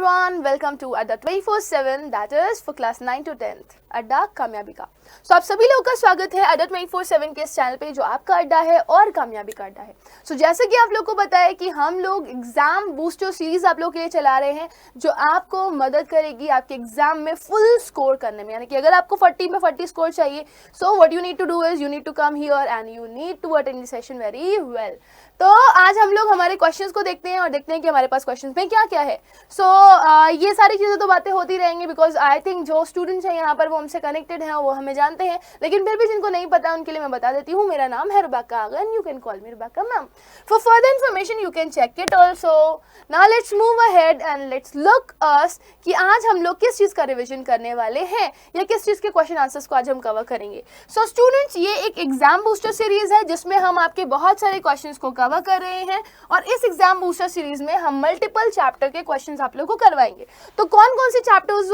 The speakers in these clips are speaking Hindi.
everyone, welcome to Adda 24/7 that is for class 9 to 10th अड्डा कामयाबी का। सो आप सभी लोगों का स्वागत है अड्डा 24/7 के इस चैनल पे जो आपका अड्डा है और कामयाबी का अड्डा है। सो जैसे कि आप लोग को पता है कि हम लोग एग्जाम बूस्टर सीरीज आप लोग के लिए चला रहे हैं जो आपको मदद करेगी आपके एग्जाम में फुल स्कोर करने में। यानी कि अगर आपको 40 में 40 स्कोर चाहिए, so what you need to do is you need to come here and you need to attend the session very well. तो आज हम लोग हमारे क्वेश्चंस को देखते हैं और देखते हैं कि हमारे पास क्वेश्चंस में क्या क्या है। सो ये सारी चीज़ें तो बातें होती रहेंगी बिकॉज आई थिंक जो स्टूडेंट्स हैं यहाँ पर वो हमसे कनेक्टेड हैं, वो हमें जानते हैं, लेकिन फिर भी जिनको नहीं पता उनके लिए मैं बता देती हूँ। मेरा नाम है Rubaika Agan, you can call me Rubaika ma'am. For further information you can check it also. Now let's move ahead and let's look us कि आज हम लोग किस चीज़ का रिविजन करने वाले हैं या किस चीज़ के क्वेश्चन आंसर्स को आज हम कवर करेंगे। सो स्टूडेंट्स, ये एक एग्जाम बूस्टर सीरीज है जिसमें हम आपके बहुत सारे क्वेश्चन को कवर कर रहे हैं और इस एग्जाम बूस्टर सीरीज में हम मल्टीपल चैप्टर के क्वेश्चंस आप लोगों को करवाएंगे। तो कौन कौन से चैप्टर्स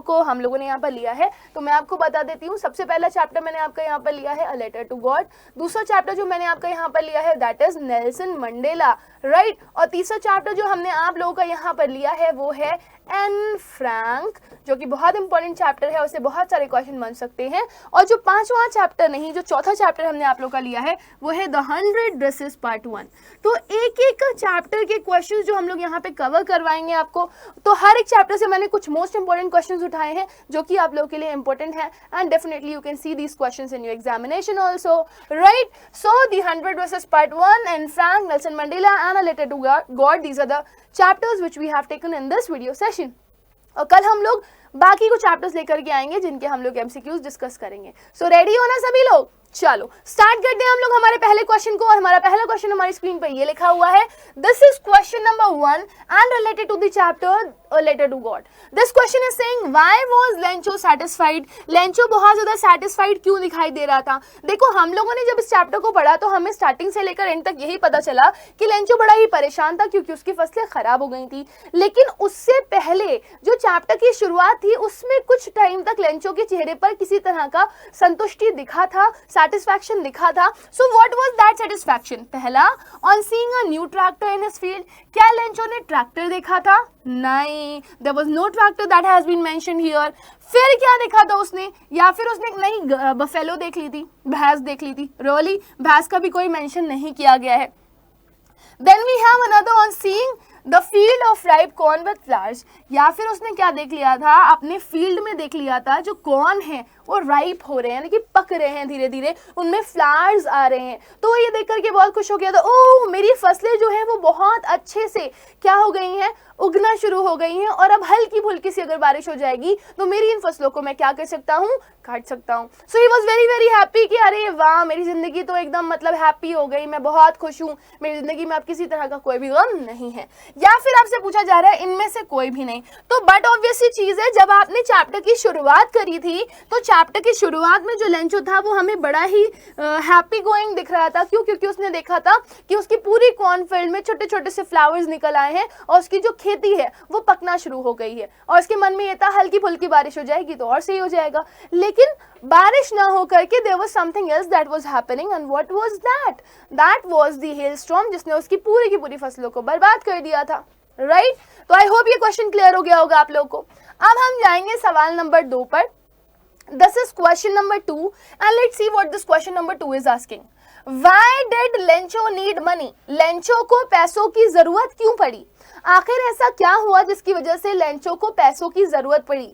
को हम लोगों ने यहाँ पर लिया है तो मैं आपको बता देती हूँ। सबसे पहला चैप्टर मैंने आपका यहाँ पर लिया है अ लेटर टू गॉड। दूसरा चैप्टर जो मैंने आपका यहाँ पर लिया है that is Nelson Mandela, right. और तीसरा चैप्टर जो हमने आप लोगों का यहाँ पर लिया है वो है एन फ्रैंक, जो कि बहुत इंपॉर्टेंट चैप्टर है, उससे बहुत सारे क्वेश्चन बन सकते हैं। और जो पांचवा चैप्टर नहीं, जो चौथा चैप्टर हमने आप लोगों का लिया है वो है द 100 ड्रेसेस पार्ट 1। तो एक एक चैप्टर के क्वेश्चंस जो हम लोग यहाँ पे कवर करवाएंगे आपको। तो हर एक चैप्टर से मैंने कुछ मोस्ट इंपॉर्टेंट क्वेश्चंस उठाए हैं जो कि आप लोगों के लिए इंपॉर्टेंट है and definitely you can see these questions in your examination also, right. So the 100 dresses part 1 and Frank, Nelson Mandela and a letter to God, these are the chapters which we have taken in this video session. और कल हम लोग बाकी कुछ चैप्टर्स लेकर के आएंगे जिनके हम लोग एमसीक्यूज डिस्कस करेंगे। सो रेडी हो ना सभी लोग? चलो स्टार्ट करते हैं हम लोग हमारे पहले क्वेश्चन को। और हमारा पहला क्वेश्चन हमारी स्क्रीन पर ये लिखा हुआ है, this is question number 1 and related to the chapter a letter to God. This question is saying why was Lencho satisfied. Lencho बहुत ज्यादा सैटिस्फाइड क्यों दिखाई दे रहा था? देखो, हम लोगों ने जब इस चैप्टर को पढ़ा तो हमें स्टार्टिंग से लेकर एंड तक यही पता चला कि लेंचो बड़ा ही परेशान था क्योंकि उसकी फसलें खराब हो गई थी। लेकिन उससे पहले जो चैप्टर की शुरुआत थी उसमें कुछ टाइम तक लेंचो के चेहरे पर किसी तरह का संतुष्टि दिखा था, सैटिस्फैक्शन दिखा था। So what was that satisfaction? पहला, on seeing a new tractor in his field. क्या लेंचो ने ट्रैक्टर देखा था? नहीं, there was no tractor that has been mentioned here. फिर क्या देखा था उसने? या फिर उसने एक नई बफेलो देख ली थी, भैंस देख ली थी। रियली भैंस का भी कोई मेंशन नहीं किया गया है। Then we have another, on seeing the field of ripe corn with flowers. या फिर उसने क्या देख लिया था? अपने फील्ड में देख लिया था जो कॉर्न है वो राइप हो रहे हैं, यानी कि पक रहे हैं, धीरे धीरे उनमें फ्लावर्स आ रहे हैं। तो ये देख करके बहुत खुश हो गया था, ओह मेरी फसलें जो हैं वो बहुत अच्छे से क्या हो गई हैं, उगना शुरू हो गई हैं और अब हल्की फुल्की सी अगर बारिश हो जाएगी तो मेरी इन फसलों को मैं क्या कर सकता हूँ, काट सकता हूँ। So he was very very happy कि अरे वाह, मेरी जिंदगी तो एकदम मतलब हैप्पी हो गई, मैं बहुत खुश हूँ, मेरी जिंदगी में अब किसी तरह का कोई भी गम नहीं है। या फिर आपसे पूछा जा रहा है इनमें से कोई भी नहीं। तो बट ऑब्वियसली चीज है, जब आपने चैप्टर की शुरुआत करी थी तो चैप्टर की शुरुआत में जो लेंचो था वो हमें बड़ा ही हैप्पी गोइंग दिख रहा था। क्यों? क्योंकि उसने देखा था कि उसकी पूरी कॉर्नफील्ड में छोटे छोटे से फ्लावर्स निकल आए हैं और उसकी जो खेती है वो पकना शुरू हो गई है। और उसके मन में ये था हल्की फुल्की बारिश हो जाएगी तो और सही हो जाएगा। लेकिन बारिश ना हो करके there was something else that was happening and what was that? That was the hailstorm जिसने उसकी पूरी की पूरी फसलों को बर्बाद कर दिया था, राइट। तो आई होप ये क्वेश्चन क्लियर हो गया होगा आप लोगों को। अब हम जाएंगे सवाल नंबर 2 पर। This is question number 2 and let's see what this question number 2 is asking. Why did Lencho need money? Lencho को पैसों की जरूरत क्यों पड़ी? आखिर ऐसा क्या हुआ जिसकी वजह से लेंचो को पैसों की जरूरत पड़ी?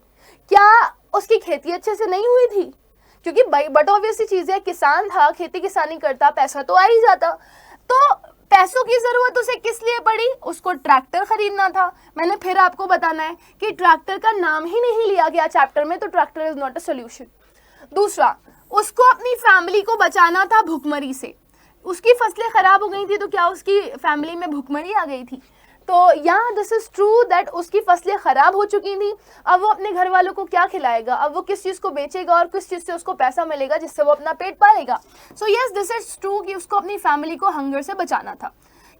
क्या उसकी खेती अच्छे से नहीं हुई थी? क्योंकि बट ऑब्वियसली चीज है, किसान था, खेती किसानी करता, पैसा तो आ ही जाता। तो पैसों की जरूरत उसे किस लिए पड़ी? उसको ट्रैक्टर खरीदना था। मैंने फिर आपको बताना है कि ट्रैक्टर का नाम ही नहीं लिया गया चैप्टर में, तो tractor is not a solution. दूसरा, उसको अपनी फैमिली को बचाना था भुखमरी से। उसकी फसलें खराब हो गई थी तो क्या उसकी फैमिली में भुखमरी आ गई थी? तो यहाँ दिस इज ट्रू दैट उसकी फसलें खराब हो चुकी थी। अब वो अपने घर वालों को क्या खिलाएगा? अब वो किस चीज़ को बेचेगा और किस चीज़ से उसको पैसा मिलेगा जिससे वो अपना पेट पालेगा? So yes, this is true कि उसको अपनी फैमिली को हंगर से बचाना था।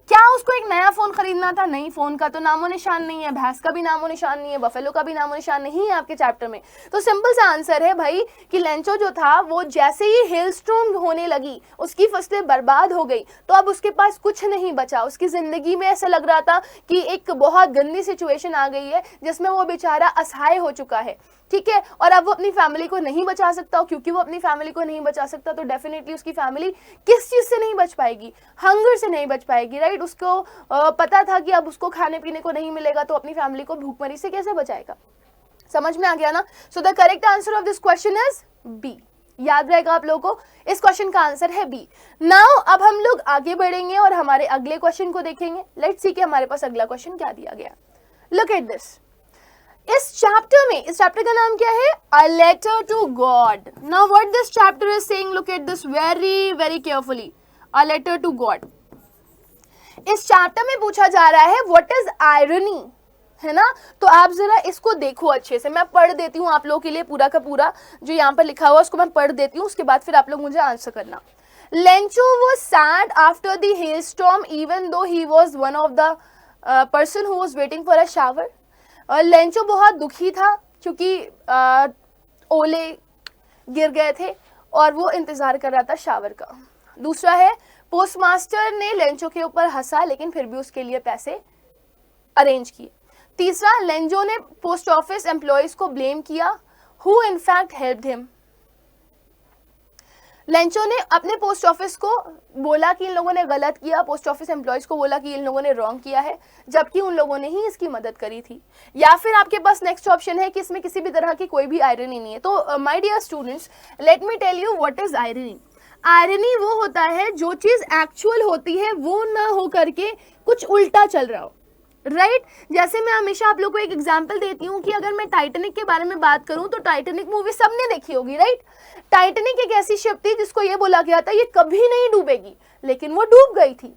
क्या उसको एक नया फोन खरीदना था? नहीं, फोन का तो नामो निशान नहीं है, भैंस का भी नामो निशान नहीं है, बफेलो का भी नामो निशान नहीं है आपके चैप्टर में। तो सिंपल सा आंसर है भाई कि लेंचो जो था वो जैसे ही हेलस्टॉर्म होने लगी, उसकी फसलें बर्बाद हो गई, तो अब उसके पास कुछ नहीं बचा। उसकी जिंदगी में ऐसा लग रहा था कि एक बहुत गंदी सिचुएशन आ गई है जिसमें वो बेचारा असहाय हो चुका है, ठीक है। और अब वो अपनी फैमिली को नहीं बचा सकता, क्योंकि वो अपनी फैमिली को नहीं बचा सकता तो डेफिनेटली उसकी फैमिली किस चीज से नहीं बच पाएगी? हंगर से नहीं बच पाएगी, राइट। उसको पता था कि अब उसको खाने पीने को नहीं मिलेगा, तो अपनी फैमिली को भूखमरी से कैसे बचाएगा? समझ में आ गया ना? So the correct answer of this question is B. याद रहेगा आप लोगों को, इस क्वेश्चन का आंसर है बी। नाउ अब हम लोग आगे बढ़ेंगे और हमारे अगले क्वेश्चन को देखेंगे। लेट्स सी कि हमारे पास अगला क्वेश्चन क्या दिया गया। Look at this. इस चैप्टर में, इस चैप्टर का नाम क्या है? A letter to God. Now what this chapter is saying, look at this very very carefully. A letter to God. इस चैप्टर में पूछा जा रहा है व्हाट इज आयरनी, है ना। तो आप जरा इसको देखो अच्छे से। मैं पढ़ देती हूँ आप लोगों के लिए पूरा का पूरा जो यहाँ पर लिखा हुआ, उसको मैं पढ़ देती हूँ, उसके बाद फिर आप लोग मुझे आंसर करना। Lencho was sad after the hailstorm even though he was one of the person who was waiting for a shower. Lencho बहुत दुखी था क्योंकि ओले गिर गए थे और वो इंतजार कर रहा था शावर का। दूसरा है, पोस्टमास्टर ने लेंचो के ऊपर हंसा लेकिन फिर भी उसके लिए पैसे अरेंज किए। तीसरा, लेंचो ने पोस्ट ऑफिस एम्प्लॉयज को ब्लेम किया, who in fact helped him. Lencho ने अपने पोस्ट ऑफिस को बोला कि इन लोगों ने गलत किया, पोस्ट ऑफिस एम्प्लॉयज को बोला कि इन लोगों ने रॉन्ग किया है, जबकि उन लोगों ने ही इसकी मदद करी थी। या फिर आपके पास नेक्स्ट ऑप्शन है कि इसमें किसी भी तरह की कोई भी आयरनी नहीं है। तो my dear students, let me tell you what is irony. Irony वो होता है जो चीज एक्चुअल होती है वो ना हो करके कुछ उल्टा चल रहा हो, राइट। जैसे मैं हमेशा आप लोग को एक एग्जांपल देती हूँ कि अगर मैं टाइटैनिक के बारे में बात करूं तो टाइटैनिक मूवी सबने देखी होगी, राइट। टाइटैनिक एक ऐसी शिप थी जिसको ये बोला गया था ये कभी नहीं डूबेगी, लेकिन वो डूब गई थी।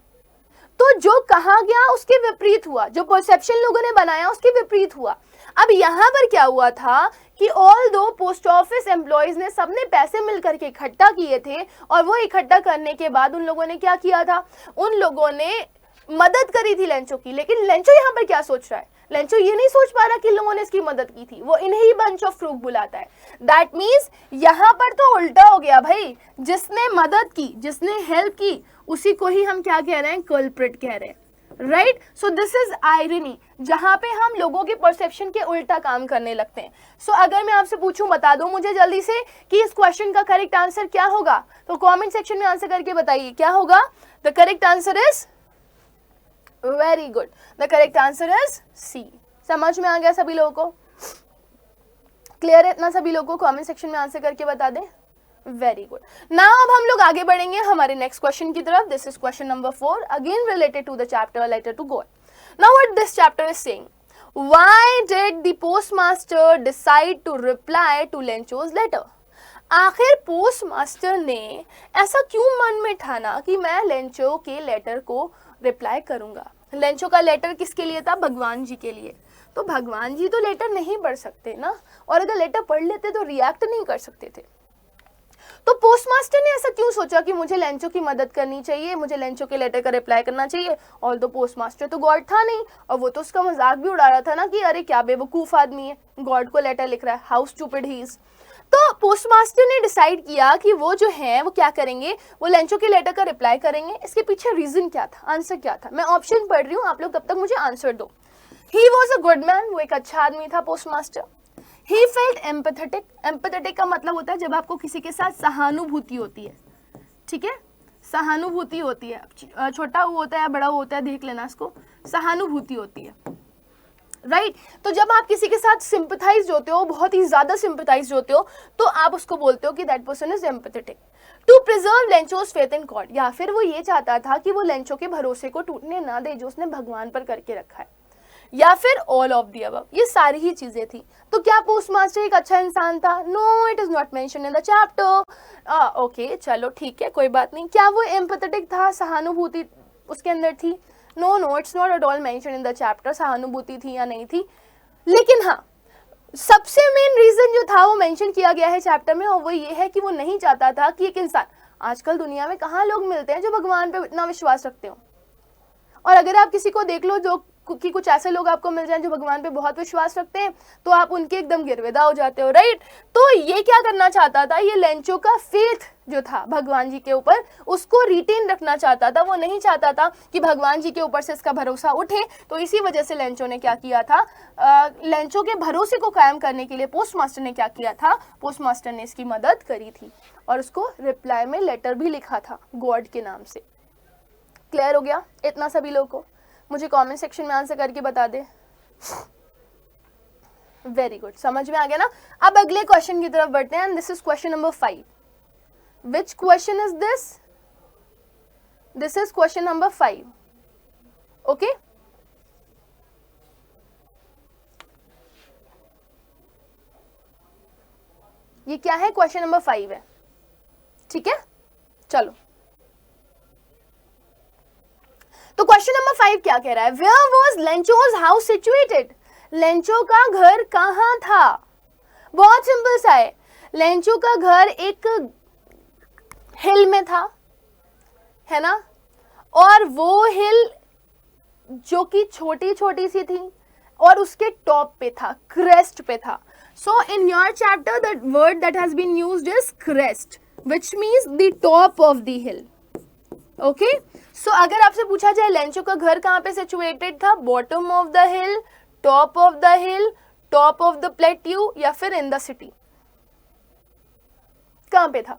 तो जो कहा गया उसके विपरीत हुआ, जो परसेप्शन लोगों ने बनाया उसके विपरीत हुआ। अब यहाँ पर क्या हुआ था कि ऑल दो पोस्ट ऑफिस एम्प्लॉयज ने सबने पैसे मिलकर के इकट्ठा किए थे, और वो इकट्ठा करने के बाद उन लोगों ने क्या किया था, उन लोगों ने मदद करी थी लेंचो की। लेकिन लेंचो यहाँ पर क्या सोच रहा है? लेंचो ये नहीं सोच पा रहा कि लोगों ने इसकी मदद की थी, वो इन्हें ही बंच ऑफ फ्रूट बुलाता है। दैट मीन्स यहाँ पर तो उल्टा हो गया भाई, जिसने मदद की, जिसने हेल्प की, उसी को ही हम क्या कह रहे हैं? कल्प्रिट कह रहे हैं, right. So this is irony, जहां पे हम लोगों के परसेप्शन के उल्टा काम करने लगते हैं। सो अगर मैं आपसे पूछूं, बता दो मुझे जल्दी से कि इस क्वेश्चन का करेक्ट आंसर क्या होगा, तो कमेंट सेक्शन में आंसर करके बताइए क्या होगा। The correct answer is very good, the correct answer is C. समझ में आ गया सभी लोगों को? क्लियर है इतना सभी लोगों को? कमेंट सेक्शन में आंसर करके बता दें। Very good. नाउ अब हम लोग आगे बढ़ेंगे हमारे नेक्स्ट क्वेश्चन की तरफ। This is question number 4, again related to the chapter letter to God. Now what this chapter is saying, why did the postmaster decide to reply to Lencho's letter. आखिर पोस्टमास्टर ने ऐसा क्यों मन में ठाना कि मैं लेंचो के लेटर को रिप्लाई करूंगा। लेंचो का लेटर किसके लिए था? भगवान जी के लिए। तो भगवान जी तो लेटर नहीं पढ़ सकते ना, और अगर लेटर पढ़ लेते तो रिएक्ट नहीं कर सकते थे। तो पोस्टमास्टर ने ऐसा क्यों सोचा कि मुझे लेंचो की मदद करनी चाहिए, मुझे लेंचो के लेटर का रिप्लाई करना चाहिए। और तो पोस्टमास्टर तो गॉड था नहीं, और वो तो उसका मजाक भी उड़ा रहा था ना कि अरे क्या बेवकूफ आदमी है, गॉड को लेटर लिख रहा है, हाउ स्टूपिड ही इज। तो पोस्टमास्टर ने डिसाइड किया कि वो जो है वो क्या करेंगे, वो लेंचो के लेटर का रिप्लाई करेंगे। इसके पीछे रीजन क्या था, आंसर क्या था? मैं ऑप्शन पढ़ रही हूँ, आप लोग तब तक मुझे आंसर दो। He was a good man, वो एक अच्छा आदमी था postmaster. He felt empathetic, empathetic का मतलब होता है जब आपको किसी के साथ सहानुभूति होती है, ठीक है, सहानुभूति होती है। छोटा वो होता है, बड़ा वो होता है, देख लेना इसको, सहानुभूति होती है, राइट। तो जब आप किसी के साथ सिंपथाइज होते हो, बहुत ही ज्यादा सिंपथाइज होते हो, तो आप उसको बोलते हो कि that person is empathetic. To preserve Lencho's faith in God, या फिर वो ये चाहता था कि वो लेंचो के भरोसे को टूटने ना दे जो उसने भगवान पर करके रखा है, या फिर ऑल ऑफ द अबव, ये सारी ही चीजें थी। तो क्या पोस्टमास्टर एक अच्छा इंसान था? No, it is not mention in the chapter. Okay, चलो ठीक है, कोई बात नहीं। क्या वो एम्पैथेटिक था, सहानुभूति उसके अंदर थी? No no, it's not at all mention in the chapter, सहानुभूति थी या नहीं थी। लेकिन हाँ, सबसे मेन रीजन जो था वो मेंशन किया गया है चैप्टर में, और वो ये है कि वो नहीं चाहता था कि एक इंसान, आजकल दुनिया में कहाँ लोग मिलते हैं जो भगवान पे इतना विश्वास रखते हो, और अगर आप किसी को देख लो जो कि कुछ ऐसे लोग आपको मिल जाएं जो भगवान पे बहुत विश्वास रखते हैं, तो आप उनके एकदम गिरवेदा हो जाते हो, राइट। तो ये क्या करना चाहता था, ये लेंचो का फेथ जो था भगवान जी के ऊपर, उसको रिटेन रखना चाहता था। वो नहीं चाहता था कि भगवान जी के ऊपर से इसका भरोसा उठे। तो इसी वजह से लेंचो ने क्या किया था, लेंचो के भरोसे को कायम करने के लिए पोस्टमास्टर ने क्या किया था, पोस्टमास्टर ने इसकी मदद करी थी और उसको रिप्लाई में लेटर भी लिखा था गॉड के नाम से। क्लियर हो गया इतना सभी लोगों को? मुझे कमेंट सेक्शन में आंसर करके बता दे। वेरी गुड, समझ में आ गया ना। अब अगले क्वेश्चन की तरफ बढ़ते हैं। This is question number 5। Which question is this? This is question number 5। Okay, ये क्या है? क्वेश्चन नंबर 5 है, ठीक है। चलो, तो क्वेश्चन नंबर 5 क्या कह रहा है? Where was Lencho's house situated? Lencho का घर कहां था? बहुत सिंपल सा है, लेंचो का घर एक हिल में था, है ना, और वो हिल जो कि छोटी छोटी सी थी और उसके टॉप पे था, क्रेस्ट पे था। So in your chapter the word that has been used is crest, which means the top of the hill. Okay, so अगर आपसे पूछा जाए लेंचो का घर कहां पे सिचुएटेड था, bottom of the hill, top of the hill, top of the plateau, या फिर इन द सिटी, कहां पे था?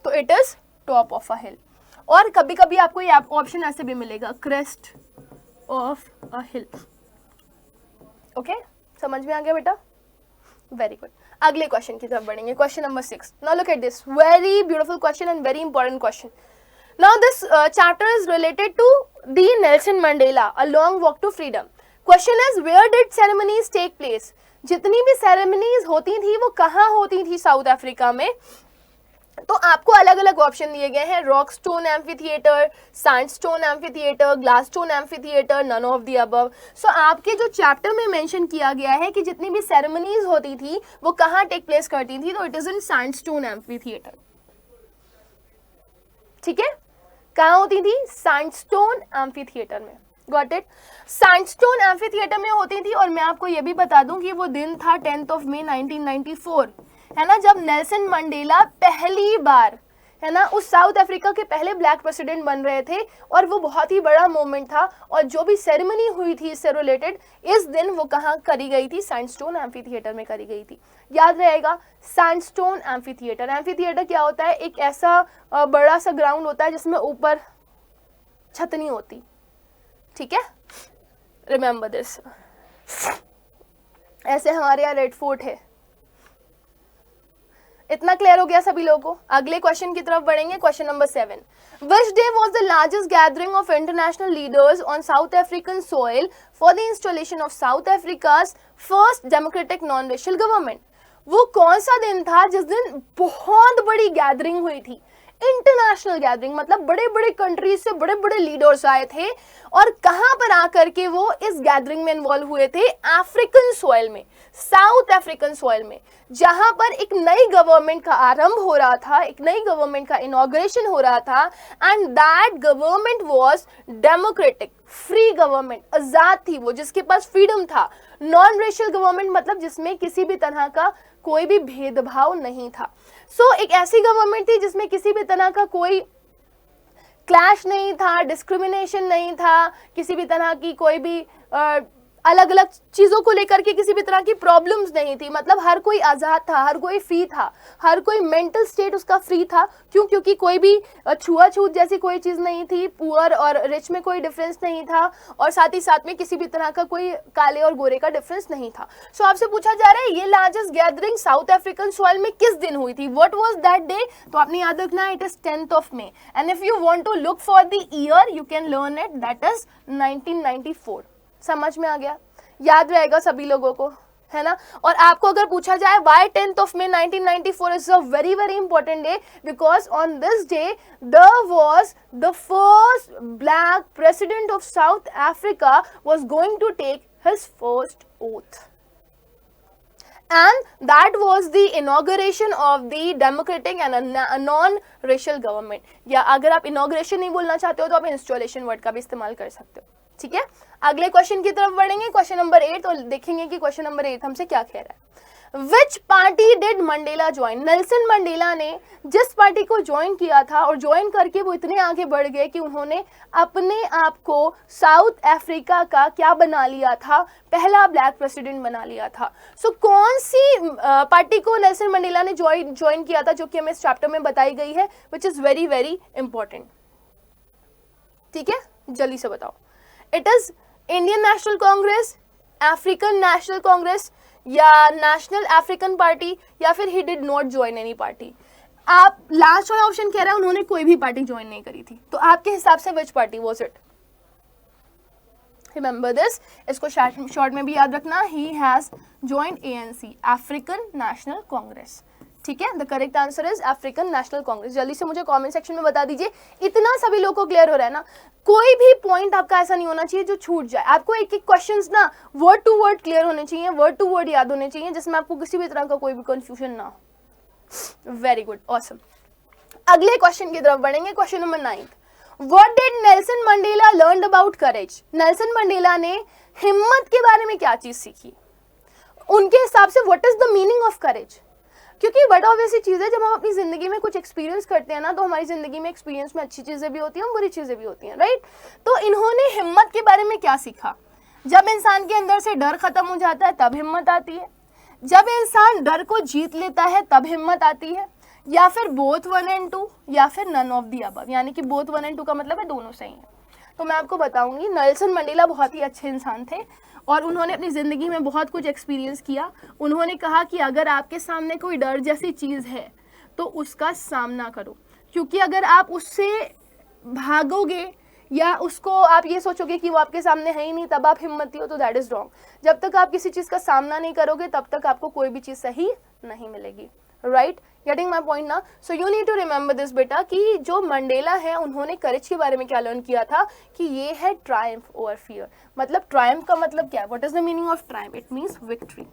तो it is top of a hill. और कभी कभी आपको ये ऑप्शन ऐसे भी मिलेगा, crest of a hill. Okay, समझ में आ गया बेटा? Very good. अगले क्वेश्चन की तरफ बढ़ेंगे, question number 6। Now look at this very beautiful question and very important question. Now this chapter is related to the Nelson Mandela, a long walk to freedom. Question is, where did ceremonies take place? जितनी भी सेरेमनीज होती थी वो कहाँ होती थी साउथ अफ्रीका में? तो आपको अलग अलग ऑप्शन दिए गए हैं, rock stone amphitheatre, sandstone amphitheatre, glass stone amphitheatre, none of the above. So आपके जो चैप्टर में मेंशन किया गया है कि जितनी भी सेरेमनीज होती थी वो कहाँ टेक प्लेस करती थी, तो it is in sandstone amphi theatre, ठीक है। कहाँ होती थी? सैंडस्टोन एम्फी थिएटर में। Got it? Sandstone amphi theatre में होती थी। और मैं आपको ये भी बता दूं कि वो दिन था 10 मई 1994, है ना, जब नेल्सन मंडेला पहली बार, है ना, उस साउथ अफ्रीका के पहले ब्लैक प्रेसिडेंट बन रहे थे। और वो बहुत ही बड़ा मोमेंट था। और जो भी सेरेमनी हुई थी इससे रिलेटेड इस दिन, वो कहाँ करी गई थी? सैंडस्टोन एम्फी थिएटर में करी गई थी। याद रहेगा, sandstone amphi theatre. Amphi theatre क्या होता है? एक ऐसा बड़ा सा ग्राउंड होता है जिसमें ऊपर छत नहीं होती, ठीक है। Remember this. ऐसे हमारे यहाँ रेड फोर्ट है। इतना क्लियर हो गया सभी लोगों को? अगले क्वेश्चन की तरफ बढ़ेंगे, question number 7। Which day was the largest gathering of international leaders on South African soil for the installation of South Africa's first democratic non-racial government? वो कौन सा दिन था जिस दिन बहुत बड़ी गैदरिंग हुई थी? इंटरनेशनल गैदरिंग, मतलब बड़े बड़े कंट्रीज से बड़े बड़े लीडर्स आए थे। और कहां पर आकर के वो इस गैदरिंग में इन्वॉल्व हुए थे? अफ्रीकन सॉइल में, साउथ अफ्रीकन सॉइल में, जहां पर एक नई गवर्नमेंट का आरंभ हो रहा था, एक नई गवर्नमेंट का इनॉग्रेशन हो रहा था। And that government was democratic, free government, आजाद थी वो, जिसके पास फ्रीडम था। नॉन रेशियल गवर्नमेंट मतलब जिसमें किसी भी तरह का कोई भी भेदभाव नहीं था। सो एक ऐसी गवर्नमेंट थी जिसमें किसी भी तरह का कोई क्लैश नहीं था, डिस्क्रिमिनेशन नहीं था, किसी भी तरह की कोई भी अलग अलग चीजों को लेकर के किसी भी तरह की प्रॉब्लम्स नहीं थी। मतलब हर कोई आजाद था, हर कोई फ्री था, हर कोई मेंटल स्टेट उसका फ्री था। क्यों? क्योंकि कोई भी छुआछूत जैसी कोई चीज नहीं थी, पुअर और रिच में कोई डिफरेंस नहीं था, और साथ ही साथ में किसी भी तरह का कोई काले और गोरे का डिफरेंस नहीं था। सो आपसे पूछा जा रहा है ये largest gathering south African soil में किस दिन हुई थी? What was that day? तो आपने याद रखना है, it is 10 May. And if you want to look for the year you can learn it, that is 1994। समझ में आ गया? याद रहेगा सभी लोगों को, है ना। और आपको अगर पूछा जाए why 10 May 1994 is a very very important day, because on this day there was the first black president of South Africa was going to take his first oath. and that was the inauguration of the democratic and a non-racial government. या अगर आप inauguration नहीं बोलना चाहते हो तो आप installation वर्ड का भी इस्तेमाल कर सकते हो, ठीक है। अगले क्वेश्चन की तरफ बढ़ेंगे, क्वेश्चन नंबर 8, और देखेंगे कि क्वेश्चन नंबर 8 हमसे क्या कह रहा है। Which party did Mandela join? Nelson Mandela ने जिस पार्टी को ज्वाइन किया था और ज्वाइन करके वो इतने आगे बढ़ गए कि उन्होंने अपने आप को साउथ अफ्रीका का क्या बना लिया था, पहला ब्लैक प्रेसिडेंट बना लिया था। सो कौन सी पार्टी को नेल्सन मंडेला ने ज्वाइन किया था, जो कि हमें इस चैप्टर में बताई गई है, which is very very important, ठीक है, जल्दी से बताओ। It is Indian national Congress, African national Congress, या नेशनल अफ्रीकन पार्टी, या फिर he did not join any party. आप लास्ट वाला ऑप्शन कह रहा है उन्होंने कोई भी पार्टी ज्वाइन नहीं करी थी, तो आपके हिसाब से विच party was it? Remember this, इसको शॉर्ट में भी याद रखना, he has joined ANC, African national Congress, ठीक है। The correct answer is African national Congress. जल्दी से मुझे कमेंट सेक्शन में बता दीजिए, इतना सभी लोगों को क्लियर हो रहा है ना? कोई भी पॉइंट आपका ऐसा नहीं होना चाहिए जो छूट जाए। आपको एक एक क्वेश्चंस ना वर्ड टू वर्ड क्लियर होने चाहिए, वर्ड टू वर्ड याद होने चाहिए, जिसमें आपको किसी भी तरह का कोई भी कंफ्यूजन ना हो। Very good, awesome. अगले क्वेश्चन की तरफ बढ़ेंगे, question number 9। What did Nelson Mandela learn about courage? Nelson Mandela ने हिम्मत के बारे में क्या चीज सीखी? उनके हिसाब से what is the meaning of courage? क्योंकि बट ऑब्वियसली चीज़ है, जब हम अपनी ज़िंदगी में कुछ एक्सपीरियंस करते हैं ना, तो हमारी ज़िंदगी में एक्सपीरियंस में अच्छी चीज़ें भी होती हैं, बुरी चीज़ें भी होती हैं, राइट। तो इन्होंने हिम्मत के बारे में क्या सीखा? जब इंसान के अंदर से डर खत्म हो जाता है तब हिम्मत आती है, जब इंसान डर को जीत लेता है तब हिम्मत आती है, या फिर बोथ 1 and 2, या फिर नन ऑफ दी अबव, यानी कि बोथ 1 and 2 का मतलब है दोनों सही है। तो मैं आपको बताऊंगी, नेल्सन मंडेला बहुत ही अच्छे इंसान थे और उन्होंने अपनी ज़िंदगी में बहुत कुछ एक्सपीरियंस किया। उन्होंने कहा कि अगर आपके सामने कोई डर जैसी चीज़ है तो उसका सामना करो, क्योंकि अगर आप उससे भागोगे या उसको आप ये सोचोगे कि वो आपके सामने है ही नहीं तब आप हिम्मती हो, तो दैट इज़ रॉन्ग। जब तक आप किसी चीज़ का सामना नहीं करोगे तब तक आपको कोई भी चीज़ सही नहीं मिलेगी, राइट। गेटिंग माई पॉइंट ना? So you need to remember this बेटा, कि जो मंडेला है उन्होंने करेज के बारे में क्या लर्न किया था कि ये है ट्रायम्फ ओवर फियर। मतलब ट्रायम्फ का मतलब क्या है? What is the meaning of Triumph? It means victory.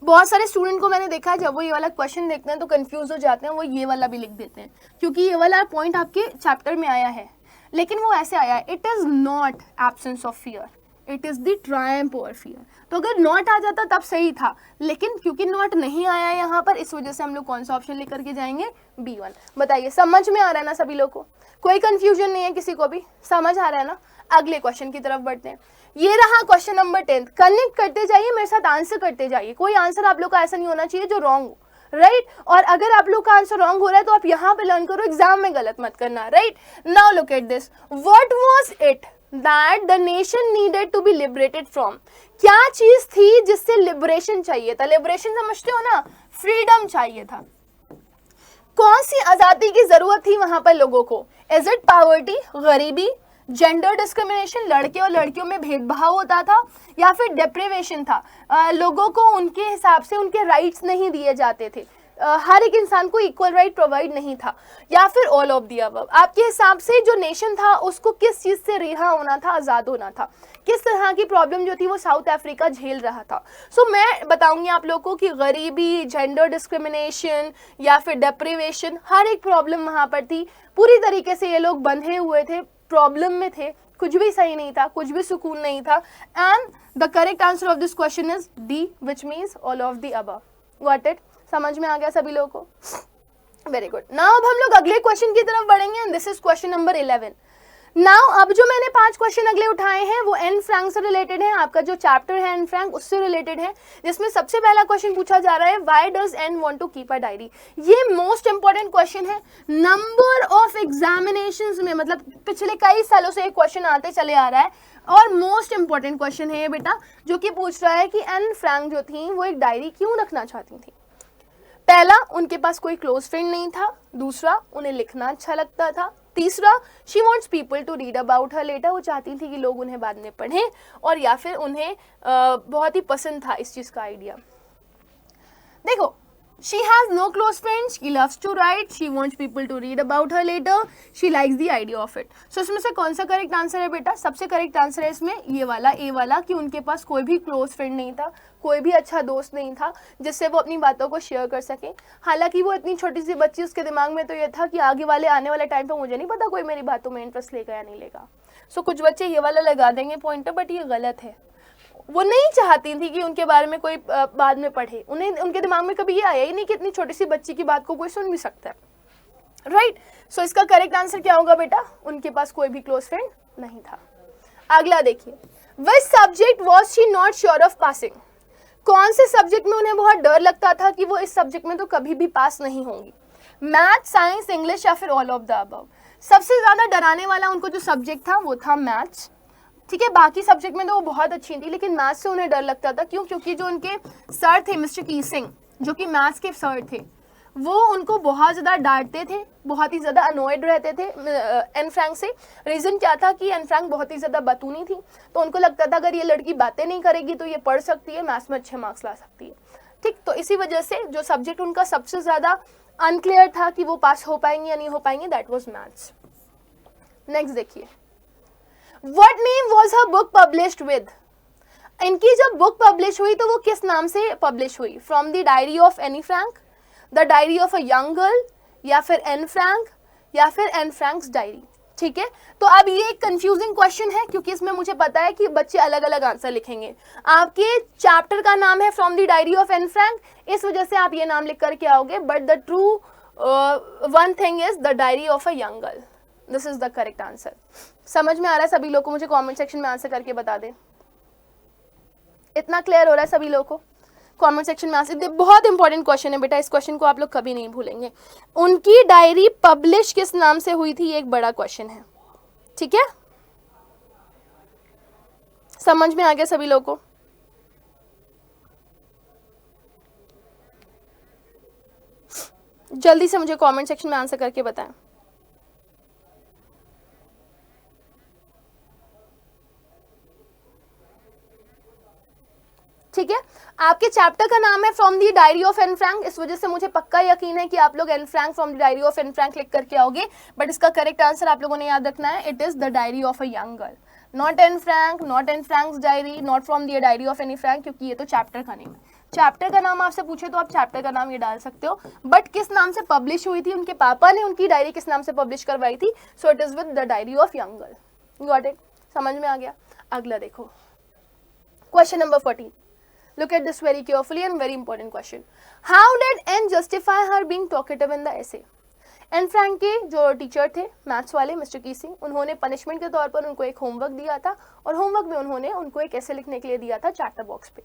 बहुत सारे स्टूडेंट को मैंने देखा है जब वो ये वाला क्वेश्चन देखते हैं तो कंफ्यूज हो जाते हैं, वो ये वाला भी लिख देते हैं, क्योंकि ये वाला पॉइंट आपके चैप्टर में आया है, लेकिन वो ऐसे आया है, it is not absence of fear, it is the Triumph over fear. तो अगर नॉट आ जाता तब सही था, लेकिन क्योंकि नॉट नहीं आया है यहाँ पर, इस वजह से हम लोग कौन सा ऑप्शन लेकर के जाएंगे? B1। बताइए, समझ में आ रहा है ना सभी लोग को? कोई कंफ्यूजन नहीं है किसी को भी? समझ आ रहा है ना? अगले क्वेश्चन की तरफ बढ़ते हैं। ये रहा क्वेश्चन नंबर 10। कनेक्ट करते जाइए, मेरे साथ आंसर करते जाइए। कोई आंसर आप लोग का ऐसा नहीं होना चाहिए जो रॉन्ग हो, राइट। और अगर आप लोग का आंसर रॉन्ग हो रहा है तो आप यहाँ पे लर्न करो, एग्जाम में गलत मत करना, right. Now look at this, what was it that the nation needed to be liberated from? क्या चीज थी जिससे लिबरेशन चाहिए था? लिबरेशन समझते हो ना? फ्रीडम चाहिए था। कौन सी आजादी की जरूरत थी वहां पर लोगों को? इज इट पॉवर्टी, गरीबी, जेंडर डिस्क्रिमिनेशन, लड़के और लड़कियों में भेदभाव होता था, या फिर डेप्रिवेशन था, लोगों को उनके हिसाब से उनके राइट्स नहीं दिए जाते थे, हर एक इंसान को इक्वल राइट प्रोवाइड नहीं था, या फिर ऑल ऑफ दी अबव? आपके हिसाब से जो नेशन था उसको किस चीज़ से रिहा होना था, आज़ाद होना था? किस तरह की प्रॉब्लम जो थी वो साउथ अफ्रीका झेल रहा था? सो मैं बताऊंगी आप लोगों को कि गरीबी, जेंडर डिस्क्रिमिनेशन या फिर डेप्रिवेशन, हर एक प्रॉब्लम वहाँ पर थी। पूरी तरीके से ये लोग बंधे हुए थे, प्रॉब्लम में थे, कुछ भी सही नहीं था, कुछ भी सुकून नहीं था। And the correct answer of this question is D, which means all of the above. Got it? समझ में आ गया सभी लोगों को? Very good. नाउ अब हम लोग अगले क्वेश्चन की तरफ बढ़ेंगे, and this is question number 11। Now अब जो मैंने 5 क्वेश्चन अगले उठाए हैं वो एन फ्रैंक से रिलेटेड है। आपका जो चैप्टर है एन फ्रैंक उससे रिलेटेड है, जिसमें सबसे पहला क्वेश्चन पूछा जा रहा है, why does Anne want to keep a diary? ये मोस्ट इंपॉर्टेंट क्वेश्चन है। नंबर ऑफ एग्जामिनेशंस में, मतलब पिछले कई सालों से एक क्वेश्चन आते चले आ रहा है, और मोस्ट इंपॉर्टेंट क्वेश्चन है ये बेटा, जो कि पूछ रहा है कि एन फ्रैंक जो थी वो एक डायरी क्यों रखना चाहती थी? पहला, उनके पास कोई क्लोज फ्रेंड नहीं था। दूसरा, उन्हें लिखना अच्छा लगता था। तीसरा, she wants people to read about her letter, वो चाहती थी कि लोग उन्हें बाद में पढ़ें, और या फिर उन्हें बहुत ही पसंद था इस चीज़ का आइडिया। देखो, She has no close friends. She loves to write. She wants people to read about her later. She likes the idea of it. So इसमें से कौन सा करेक्ट आंसर है बेटा? सबसे करेक्ट आंसर है इसमें ये वाला, ए वाला, कि उनके पास कोई भी क्लोज फ्रेंड नहीं था, कोई भी अच्छा दोस्त नहीं था जिससे वो अपनी बातों को शेयर कर सके। हालांकि वो इतनी छोटी सी बच्ची, उसके दिमाग में तो ये था कि आगे वाले आने वाले टाइम पर मुझे नहीं पता कोई मेरी बातों में इंटरेस्ट लेगा या नहीं लेगा। सो कुछ बच्चे ये वाला लगा देंगे पॉइंटर, बट ये गलत है। वो नहीं चाहती थी कि उनके बारे में कोई बाद में पढ़े, उन्हें उनके दिमाग में कभी ये आया ही नहीं कि इतनी छोटी सी बच्ची की बात को कोई सुन भी सकता है, राइट। सो इसका करेक्ट आंसर क्या होगा बेटा? उनके पास कोई भी क्लोज फ्रेंड नहीं था। अगला देखिए, which subject was she not sure of passing? कौन से सब्जेक्ट में उन्हें बहुत डर लगता था कि वो इस सब्जेक्ट में तो कभी भी पास नहीं होंगी? मैथ, साइंस, इंग्लिश या फिर ऑल ऑफ द अबव? सबसे ज्यादा डराने वाला उनको जो सब्जेक्ट था वो था मैथ्स, ठीक है। बाकी सब्जेक्ट में तो वो बहुत अच्छी थी, लेकिन मैथ्स से उन्हें डर लगता था। क्यों? क्योंकि जो उनके सर थे मिस्टर की सिंह, जो कि मैथ्स के सर थे, वो उनको बहुत ज़्यादा डांटते थे, बहुत ही ज़्यादा अनॉयड रहते थे एन फ्रैंक से। रीज़न क्या था कि एन फ्रैंक बहुत ही ज़्यादा बतूनी थी, तो उनको लगता था अगर ये लड़की बातें नहीं करेगी तो ये पढ़ सकती है, मैथ्स में अच्छे मार्क्स ला सकती है, ठीक। तो इसी वजह से जो सब्जेक्ट उनका सबसे ज़्यादा अनक्लियर था कि वो पास हो पाएंगे या नहीं हो पाएंगे, दैट वॉज मैथ्स। नेक्स्ट देखिए, What name was her book published with? इनकी जब बुक पब्लिश हुई तो वो किस नाम से पब्लिश हुई? From the diary of Anne Frank, the diary of a young girl, या फिर एन फ्रैंक, या फिर एन फ्रैंक्स डायरी, ठीक है। तो अब ये एक कंफ्यूजिंग क्वेश्चन है, क्योंकि इसमें मुझे पता है कि बच्चे अलग अलग आंसर लिखेंगे। आपके चैप्टर का नाम है from the diary of Anne Frank, इस वजह से आप ये नाम लिख करके आओगे, but the true one thing is the diary of a young girl. This is the correct answer. समझ में आ रहा है सभी लोग को? मुझे कमेंट सेक्शन में आंसर करके बता दें। इतना क्लियर हो रहा है सभी लोग को? कमेंट सेक्शन में आंसर दे। बहुत इंपॉर्टेंट क्वेश्चन है बेटा, इस क्वेश्चन को आप लोग कभी नहीं भूलेंगे। उनकी डायरी पब्लिश किस नाम से हुई थी, ये एक बड़ा क्वेश्चन है, ठीक है। समझ में आ गया सभी लोग को? जल्दी से मुझे कमेंट सेक्शन में आंसर करके बताएं। ठीक है, आपके चैप्टर का नाम है from the diary of Anne Frank, इस वजह से मुझे पक्का यकीन है कि आप लोग Anne Frank from the diary of Anne Frank लिख करके आओगे, बट इसका करेक्ट आंसर आप लोगों ने याद रखना है, it is the diary of a young girl, not Anne Frank, not an Franks diary, not from the diary of Anne Frank, क्योंकि ये तो चैप्टर का नेम है। चैप्टर का नाम आपसे पूछे तो आप चैप्टर का नाम ये डाल सकते हो, बट किस नाम से पब्लिश हुई थी, उनके पापा ने उनकी डायरी किस नाम से पब्लिश करवाई थी, so it is with the diary of young girl. Got it? समझ में आ गया? अगला देखो, question number 14। Look at this very carefully and very important question. How did Anne justify her being talkative in the essay? Anne Frank के जो टीचर थे मैथ्स वाले मिस्टर की सिंह, उन्होंने पनिशमेंट के तौर पर उनको एक होमवर्क दिया था, और होमवर्क में उन्होंने उनको एक ऐसे लिखने के लिए दिया था चैटर बॉक्स पे।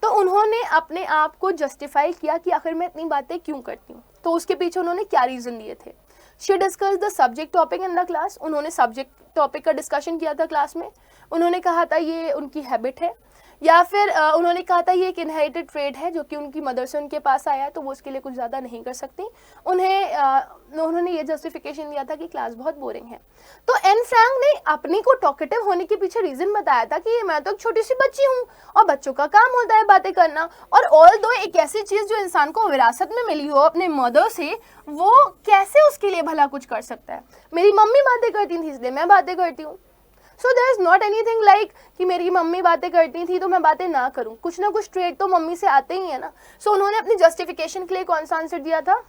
तो उन्होंने अपने आप को जस्टिफाई किया कि आखिर मैं इतनी बातें क्यों करती हूँ, तो उसके पीछे उन्होंने क्या रीज़न दिए थे। She discuss the subject topic in the class, उन्होंने सब्जेक्ट टॉपिक का डिस्कशन किया था क्लास में। उन्होंने कहा था ये उनकी हैबिट है, या फिर उन्होंने कहा था ये एक इनहेरिटेड ट्रेड है जो कि उनकी मदर से उनके पास आया है, तो वो उसके लिए कुछ ज़्यादा नहीं कर सकती। उन्होंने ये जस्टिफिकेशन दिया था कि क्लास बहुत बोरिंग है। तो एन फ्रैंक ने अपनी को टॉकेटिव होने के पीछे रीज़न बताया था कि मैं तो एक छोटी सी बच्ची हूँ और बच्चों का काम होता है बातें करना, और ऑल दो एक ऐसी चीज़ जो इंसान को विरासत में मिली हो अपने मदर से, वो कैसे उसके लिए भला कुछ कर सकता है। मेरी मम्मी बातें करती थी इसलिए मैं बातें करती हूँ। So there is not anything like कि मेरी मम्मी बातें करती थी तो मैं बातें ना करूं, कुछ ना कुछ ट्रेड तो मम्मी से आते ही है ना। सो उन्होंने अपनी जस्टिफिकेशन के लिए कौन सा आंसर दिया था?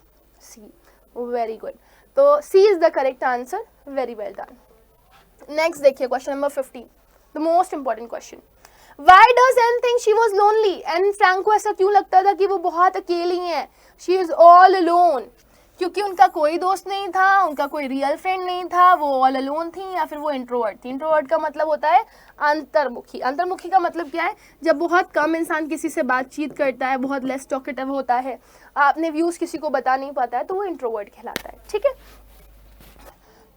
सी। वेरी गुड, तो C is the correct answer. Very well done. Next देखिए question number 15, the most important question. Why does Anne think she was lonely? Anne Frank को ऐसा क्यों लगता था कि वो बहुत अकेली हैं? शी इज ऑल अलोन, क्योंकि उनका कोई दोस्त नहीं था, उनका कोई रियल फ्रेंड नहीं था, वो ऑल अलोन थी, या फिर वो इंट्रोवर्ट थी। इंट्रोवर्ट का मतलब होता है अंतर्मुखी। अंतर्मुखी का मतलब क्या है? जब बहुत कम इंसान किसी से बातचीत करता है, बहुत लेस टॉकेटिव होता है, अपने व्यूज़ किसी को बता नहीं पाता है, तो वो इंट्रोवर्ट कहलाता है। ठीक है,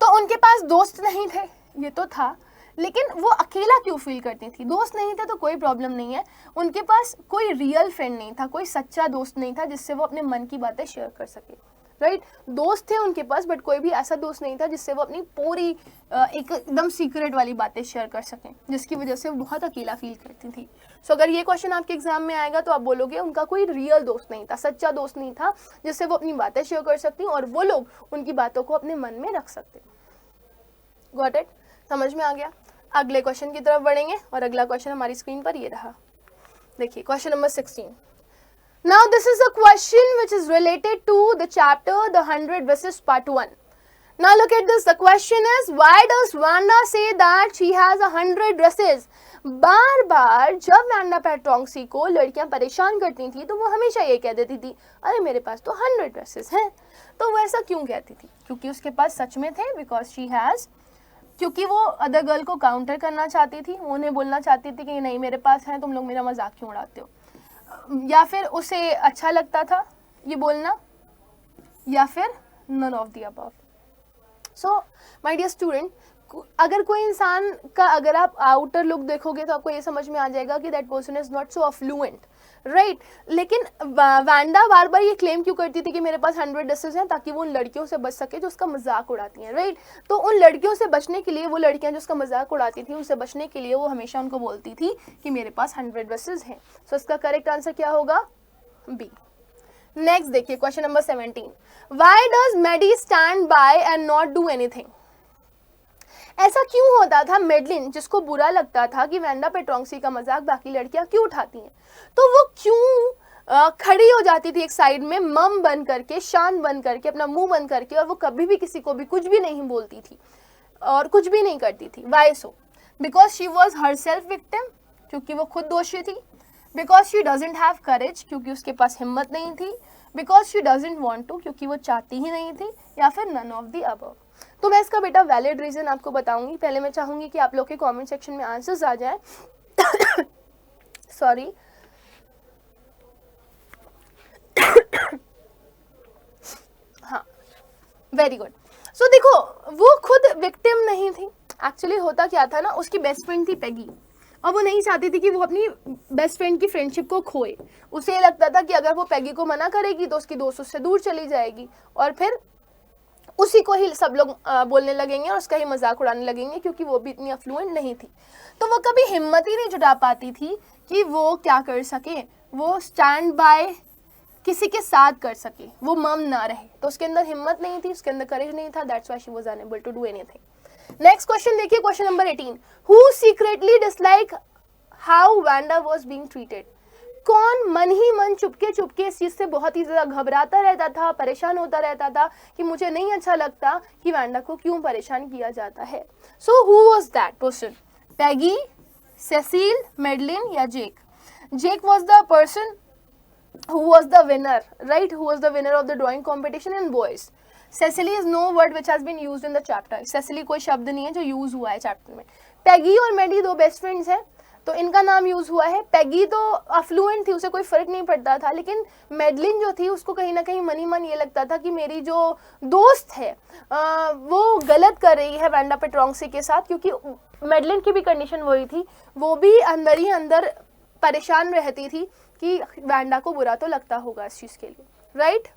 तो उनके पास दोस्त नहीं थे, ये तो था, लेकिन वो अकेला क्यों फील करती थी? दोस्त नहीं थे तो कोई प्रॉब्लम नहीं है, उनके पास कोई रियल फ्रेंड नहीं था, कोई सच्चा दोस्त नहीं था जिससे वो अपने मन की बातें शेयर कर सके। राइट। दोस्त थे उनके पास, बट कोई भी ऐसा दोस्त नहीं था जिससे वो अपनी पूरी एकदम सीक्रेट वाली बातें शेयर कर सकें, जिसकी वजह से वो बहुत अकेला फील करती थी। सो अगर ये क्वेश्चन आपके एग्जाम में आएगा तो आप बोलोगे उनका कोई रियल दोस्त नहीं था, सच्चा दोस्त नहीं था जिससे वो अपनी बातें शेयर कर सकती और वो लोग उनकी बातों को अपने मन में रख सकते। Got it? समझ में आ गया? अगले क्वेश्चन की तरफ बढ़ेंगे और अगला क्वेश्चन हमारी स्क्रीन पर ये रहा। देखिए question number 16। Now this is a question which is related to the chapter The 100 Dresses Part 1. Now look at this. The question is, why does Wanda say that she has 100 dresses? बार बार जब वैंडा पेट्रोंक्सी को लड़कियां परेशान करती थी तो वो हमेशा ये कह देती थी, अरे मेरे पास तो 100 ड्रेसेस हैं। तो वो ऐसा क्यों कहती थी? क्योंकि उसके पास सच में थे, बिकॉज शी हैज़, क्योंकि वो अदर गर्ल को काउंटर करना चाहती थी, वो उन्हें बोलना चाहती थी कि नहीं मेरे पास है, तुम लोग मेरा मजाक क्यों उड़ाते हो, या फिर उसे अच्छा लगता था ये बोलना, या फिर none of the above. So my dear student, अगर कोई इंसान का अगर आप आउटर लुक देखोगे तो आपको ये समझ में आ जाएगा कि that person is not so affluent, right. लेकिन वैंडा बार बार ये क्लेम क्यों करती थी कि मेरे पास 100 ड्रेसेस हैं? ताकि वो उन लड़कियों से बच सके जो उसका मजाक उड़ाती हैं, राइट। तो उन लड़कियों से बचने के लिए, वो लड़कियां जो उसका मजाक उड़ाती थी उनसे बचने के लिए वो हमेशा उनको बोलती थी कि मेरे पास 100 ड्रेसेस हैं। सो इसका करेक्ट आंसर क्या होगा? बी। नेक्स्ट देखिए question number 17। Why does Maddie stand by and not do anything? ऐसा क्यों होता था? मेडलिन, जिसको बुरा लगता था कि वैंडा पेट्रोंक्सी का मजाक बाकी लड़कियां क्यों उठाती हैं, तो वो क्यों खड़ी हो जाती थी एक साइड में, मम बन करके, शांत बन करके, अपना मुंह बंद करके, और वो कभी भी किसी को भी कुछ भी नहीं बोलती थी और कुछ भी नहीं करती थी। Why so? Because she was herself victim, क्योंकि वो खुद दोषी थी। Because she doesn't have courage, क्योंकि उसके पास हिम्मत नहीं थी। Because she doesn't want to, क्योंकि वो चाहती ही नहीं थी, या फिर नन ऑफ द अबव। तो मैं इसका बेटा वैलिड रीजन आपको बताऊंगी। पहले मैं चाहूंगी कि आप लोग के कमेंट सेक्शन में आंसर्स आ जाए। सॉरी। हाँ, वेरी गुड। सो देखो, वो खुद विक्टिम नहीं थी। एक्चुअली होता क्या था ना, उसकी बेस्ट फ्रेंड थी पेगी, और वो नहीं चाहती थी कि वो अपनी बेस्ट फ्रेंड की फ्रेंडशिप को खोए। उसे ये लगता था कि अगर वो पेगी को मना करेगी तो उसकी दोस्त उससे दूर चली जाएगी, और फिर उसी को ही सब लोग बोलने लगेंगे और उसका ही मजाक उड़ाने लगेंगे, क्योंकि वो भी इतनी अफ्लुएंट नहीं थी। तो वो कभी हिम्मत ही नहीं जुटा पाती थी कि वो क्या कर सके, वो स्टैंड बाय किसी के साथ कर सके, वो मम ना रहे। तो उसके अंदर हिम्मत नहीं थी, उसके अंदर करेज नहीं था। That's why she was unable to do anything. Next question देखिए, question number 18। Who secretly dislike how Wanda was being treated? कौन मन ही मन चुपके चुपके इस चीज से बहुत ही ज्यादा घबराता रहता था, परेशान होता रहता था कि मुझे नहीं अच्छा लगता कि वैंडा को क्यों परेशान किया जाता है। So who was that person? Peggy, Cecile, Madeline, या Jake? Jake was the person who was the winner, right? Who was the winner of the drawing competition in boys. Cecily is no word which has been used in the chapter. Cecily कोई शब्द नहीं है जो यूज हुआ है चैप्टर में। पेगी और मेडी दो बेस्ट फ्रेंड्स हैं, तो इनका नाम यूज हुआ है। पेगी तो अफ्लुएंट थी, उसे कोई फर्क नहीं पड़ता था, लेकिन मेडलिन जो थी उसको कहीं ना कहीं मन ही मन ये लगता था कि मेरी जो दोस्त है वो गलत कर रही है वैंडा पेट्रोंक्सी के साथ, क्योंकि मेडलिन की भी कंडीशन वही थी, वो भी अंदर ही अंदर परेशान रहती थी कि वैंडा को बुरा तो लगता होगा इस चीज के लिए, राइट।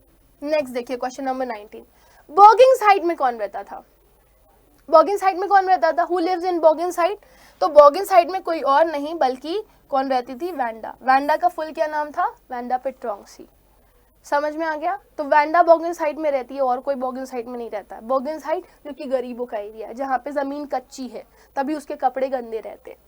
नेक्स्ट देखिए क्वेश्चन नंबर 19। बॉगिंग्स हाइट में कौन रहता था? बॉगिंग्स हाइट में कौन रहता था? Who lives in Boggins Height? तो बॉगिंग्स हाइट में कोई और नहीं बल्कि कौन रहती थी? वैंडा। वैंडा का फुल क्या नाम था? वैंडा पेट्रोंक्सी। समझ में आ गया? तो वैंडा बॉगिंग्स हाइट में रहती है और कोई बॉगिंग्स हाइट में नहीं रहता। बॉगिंग्स हाइट जो कि गरीबों का एरिया है, जहाँ पे जमीन कच्ची है, तभी उसके कपड़े गंदे रहते हैं।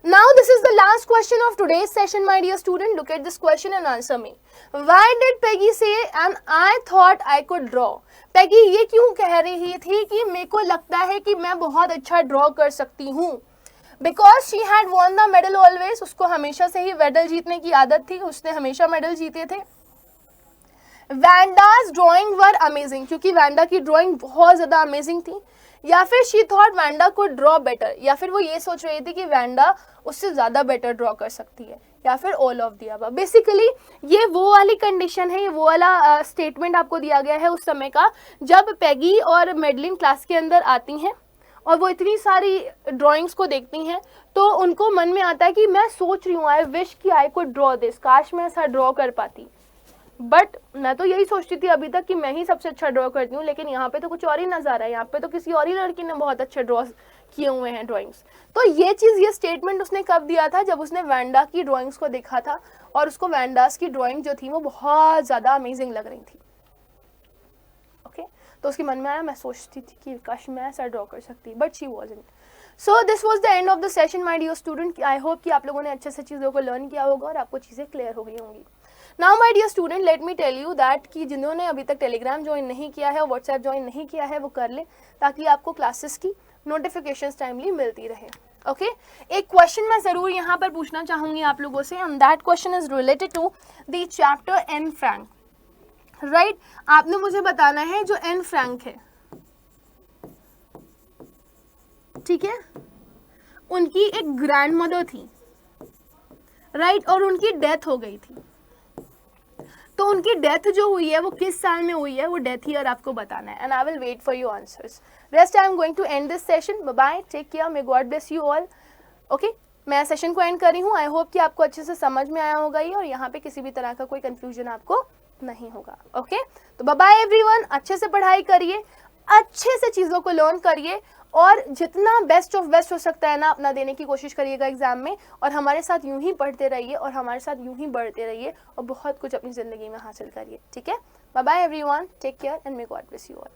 Now this is the last question of today's session, my dear student. Look at this question and answer me. Why did Peggy say and I thought I could draw? Peggy ये क्यों कह रही थी कि मेरे को लगता है कि मैं बहुत अच्छा ड्रॉ कर सकती हूँ? Because she had won the medal always. उसको हमेशा से ही मेडल जीतने की आदत थी, उसने हमेशा मेडल जीते थे। वैंडा's drawing were amazing, क्योंकि वैंडा की ड्राइंग बहुत ज़्यादा अमेजिंग थी। या फिर शी थॉट वैंडा को ड्रॉ बेटर, या फिर वो ये सोच रही थी कि वैंडा उससे ज़्यादा बेटर ड्रॉ कर सकती है, या फिर all of the above. Basically ये वो वाली कंडीशन है, ये वो वाला स्टेटमेंट आपको दिया गया है उस समय का, जब पेगी और मेडलिन क्लास के अंदर आती हैं और वो इतनी सारी ड्राइंग्स को देखती हैं, तो उनको मन में आता है कि मैं सोच रही हूँ, आई विश कि आई कुड ड्रॉ दिस, काश मैं ऐसा ड्रॉ कर पाती। बट मैं तो यही सोचती थी अभी तक कि मैं ही सबसे अच्छा ड्रॉ करती हूँ, लेकिन यहाँ पे तो कुछ और ही नजर आ रहा है, यहाँ पे तो किसी और ही लड़की ने बहुत अच्छे ड्रॉ किए हुए हैं ड्राइंग्स। तो ये चीज़, ये स्टेटमेंट उसने कब दिया था? जब उसने वैंडा की ड्राइंग्स को देखा था और उसको वैंडास की ड्राइंग जो थी वो बहुत ज़्यादा अमेजिंग लग रही थी। ओके, तो उसके मन में आया, मैं सोचती थी कि काश मैं ऐसा ड्रॉ कर सकती, but she wasn't. So this was the end of the session my dear student. I hope कि आप लोगों ने अच्छे से चीज़ों को लर्न किया होगा और आपको चीज़ें क्लियर हो गई होंगी। Now my dear student, let me tell you that कि जिन्होंने अभी तक टेलीग्राम ज्वाइन नहीं किया है और व्हाट्सएप ज्वाइन नहीं किया है वो कर ले, ताकि आपको क्लासेस की नोटिफिकेशंस टाइमली मिलती रहे। ओके, एक क्वेश्चन मैं ज़रूर यहाँ पर पूछना चाहूँगी आप लोगों से, and that question is related to the chapter Anne Frank. Right, आपने मुझे बताना है जो एन फ्रैंक है, ठीक है, उनकी एक ग्रैंड मदर थी, राइट, और उनकी डेथ हो गई थी। तो उनकी डेथ जो हुई है वो किस साल में हुई है, वो डेथ ईयर आपको बताना है, and I will wait for your answers. Rest I am going to end this session. Bye bye, take care, may God bless you all. Okay, मैं सेशन को एंड कर रही हूँ। आई होप कि आपको अच्छे से समझ में आया होगा ये, और यहाँ पे किसी भी तरह का कोई कंफ्यूजन आपको नहीं होगा। ओके, तो बाय बाय एवरीवन, अच्छे से पढ़ाई करिए, अच्छे से चीज़ों को लर्न करिए, और जितना बेस्ट ऑफ बेस्ट हो सकता है ना अपना देने की कोशिश करिएगा एग्जाम में, और हमारे साथ यूं ही पढ़ते रहिए और हमारे साथ यूं ही बढ़ते रहिए और बहुत कुछ अपनी ज़िंदगी में हासिल करिए। ठीक है, bye bye everyone, take care and may God bless you all.